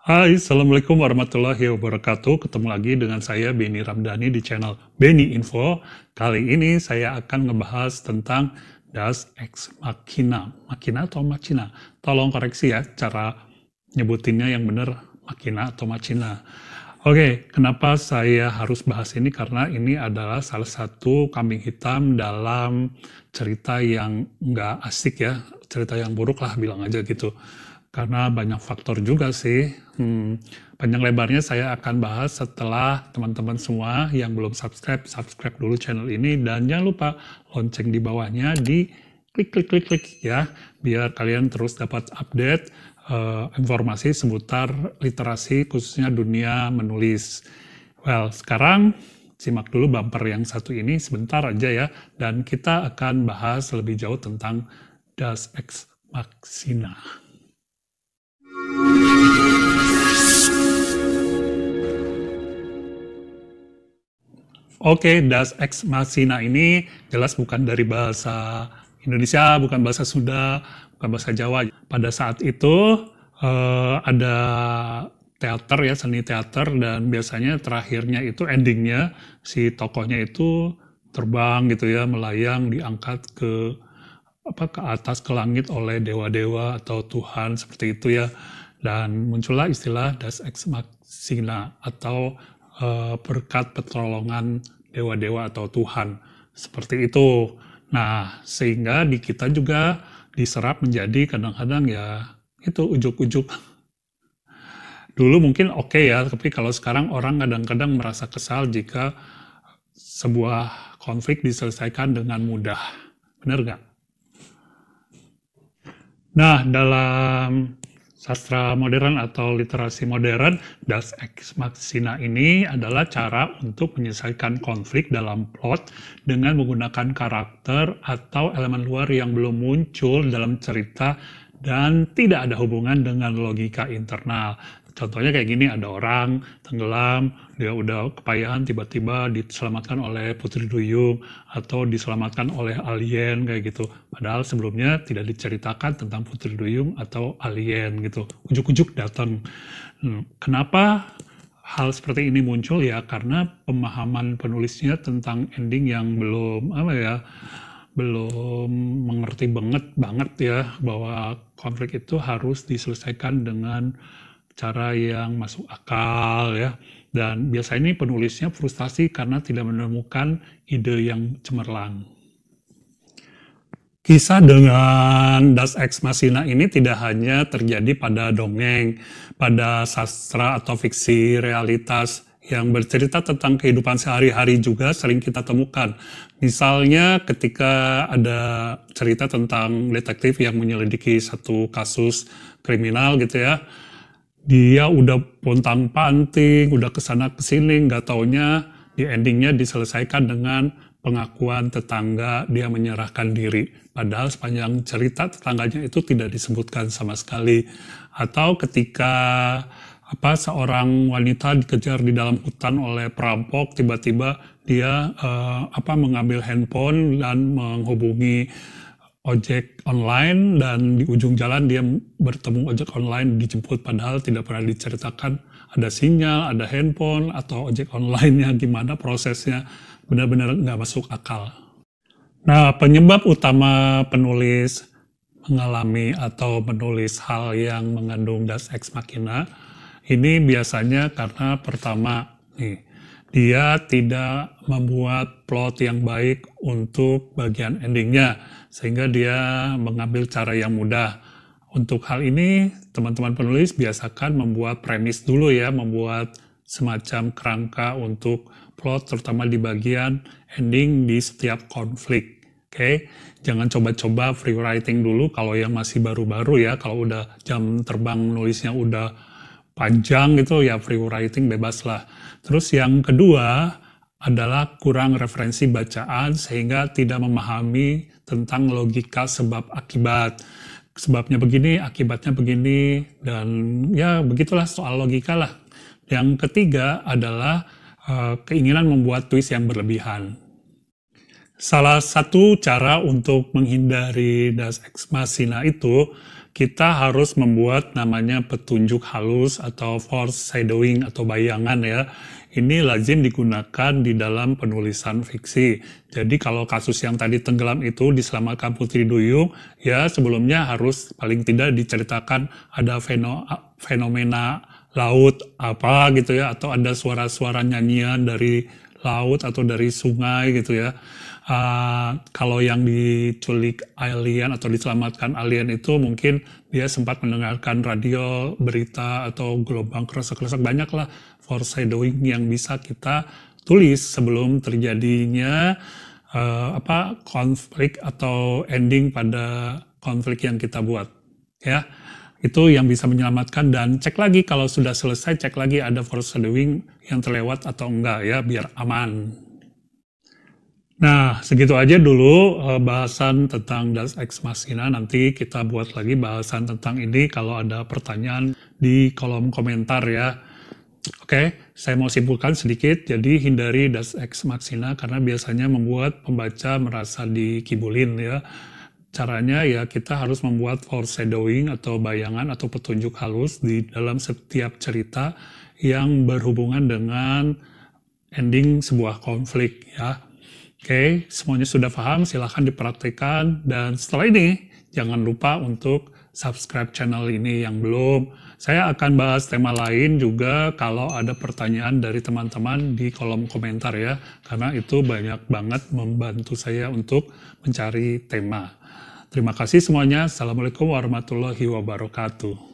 Hai, Assalamualaikum warahmatullahi wabarakatuh. Ketemu lagi dengan saya, Benny Ramdhani, di channel Benny Info. Kali ini saya akan ngebahas tentang Deus Ex Machina. Machina atau Machina? Tolong koreksi ya, cara nyebutinnya yang benar Machina atau Machina. Oke, kenapa saya harus bahas ini? Karena ini adalah salah satu kambing hitam dalam cerita yang nggak asik ya, cerita yang buruk lah bilang aja gitu. Karena banyak faktor juga sih. Panjang lebarnya saya akan bahas setelah teman-teman semua yang belum subscribe, subscribe dulu channel ini. Dan jangan lupa lonceng di bawahnya di klik ya, biar kalian terus dapat update informasi seputar literasi, khususnya dunia menulis. Well, sekarang simak dulu bumper yang satu ini sebentar aja ya, dan kita akan bahas lebih jauh tentang Deus Ex Machina. Oke, Deus Ex Machina ini jelas bukan dari bahasa Indonesia, bukan bahasa Sunda, bukan bahasa Jawa. Pada saat itu ada teater ya, seni teater, dan biasanya terakhirnya itu endingnya si tokohnya itu terbang gitu ya, melayang, diangkat ke atas, ke langit oleh dewa-dewa atau Tuhan seperti itu ya. Dan muncullah istilah Deus Ex Machina atau berkat pertolongan dewa-dewa atau Tuhan seperti itu. Nah, sehingga di kita juga diserap menjadi kadang-kadang ya itu ujuk-ujuk. Dulu mungkin oke ya, tapi kalau sekarang orang kadang-kadang merasa kesal jika sebuah konflik diselesaikan dengan mudah. Benar nggak? Nah, dalam sastra modern atau literasi modern, Deus Ex Machina ini adalah cara untuk menyelesaikan konflik dalam plot dengan menggunakan karakter atau elemen luar yang belum muncul dalam cerita dan tidak ada hubungan dengan logika internal. Contohnya kayak gini, ada orang tenggelam, dia udah kepayahan, tiba-tiba diselamatkan oleh Putri Duyung atau diselamatkan oleh alien kayak gitu. Padahal sebelumnya tidak diceritakan tentang Putri Duyung atau alien gitu. Ujuk-ujuk datang. Kenapa hal seperti ini muncul ya? Karena pemahaman penulisnya tentang ending yang belum belum mengerti banget ya bahwa konflik itu harus diselesaikan dengan cara yang masuk akal ya, dan biasanya ini penulisnya frustasi karena tidak menemukan ide yang cemerlang. Kisah dengan Deus Ex Machina ini tidak hanya terjadi pada dongeng, pada sastra atau fiksi realitas yang bercerita tentang kehidupan sehari-hari juga sering kita temukan. Misalnya ketika ada cerita tentang detektif yang menyelidiki satu kasus kriminal gitu ya, dia udah pontang-panting, udah kesana kesini, nggak taunya di endingnya diselesaikan dengan pengakuan tetangga dia menyerahkan diri. Padahal sepanjang cerita tetangganya itu tidak disebutkan sama sekali. Atau ketika seorang wanita dikejar di dalam hutan oleh perampok, tiba-tiba dia mengambil handphone dan menghubungi ojek online, dan di ujung jalan dia bertemu ojek online dijemput, padahal tidak pernah diceritakan ada sinyal, ada handphone, atau ojek online-nya gimana prosesnya, benar-benar nggak masuk akal. Nah, penyebab utama penulis mengalami atau menulis hal yang mengandung Deus Ex Machina ini biasanya karena pertama nih, dia tidak membuat plot yang baik untuk bagian endingnya, sehingga dia mengambil cara yang mudah. Untuk hal ini, teman-teman penulis biasakan membuat premis dulu ya, membuat semacam kerangka untuk plot, terutama di bagian ending di setiap konflik. Oke, jangan coba-coba free writing dulu kalau yang masih baru-baru ya, kalau udah jam terbang nulisnya udah panjang gitu ya, free writing bebas lah. Terus yang kedua adalah kurang referensi bacaan sehingga tidak memahami tentang logika sebab akibat. Sebabnya begini, akibatnya begini, dan ya begitulah soal logika lah. Yang ketiga adalah keinginan membuat twist yang berlebihan. Salah satu cara untuk menghindari Deus Ex Machina itu kita harus membuat namanya petunjuk halus atau foreshadowing atau bayangan ya. Ini lazim digunakan di dalam penulisan fiksi. Jadi kalau kasus yang tadi tenggelam itu diselamatkan Putri Duyung, ya sebelumnya harus paling tidak diceritakan ada fenomena laut apa gitu ya, atau ada suara-suara nyanyian dari laut atau dari sungai gitu ya. Kalau yang diculik alien atau diselamatkan alien itu mungkin dia sempat mendengarkan radio, berita, atau gelombang keresek-keresek, banyaklah foreshadowing yang bisa kita tulis sebelum terjadinya konflik atau ending pada konflik yang kita buat ya. Itu yang bisa menyelamatkan, dan cek lagi kalau sudah selesai, cek lagi ada foreshadowing yang terlewat atau enggak ya, biar aman. Nah, segitu aja dulu bahasan tentang Deus Ex Machina. Nanti kita buat lagi bahasan tentang ini kalau ada pertanyaan di kolom komentar ya. Oke, saya mau simpulkan sedikit. Jadi hindari Deus Ex Machina karena biasanya membuat pembaca merasa dikibulin ya. Caranya ya kita harus membuat foreshadowing atau bayangan atau petunjuk halus di dalam setiap cerita yang berhubungan dengan ending sebuah konflik ya. Oke, semuanya sudah paham, silahkan dipraktikkan, dan setelah ini jangan lupa untuk subscribe channel ini yang belum. Saya akan bahas tema lain juga kalau ada pertanyaan dari teman-teman di kolom komentar ya, karena itu banyak banget membantu saya untuk mencari tema. Terima kasih semuanya, Assalamualaikum warahmatullahi wabarakatuh.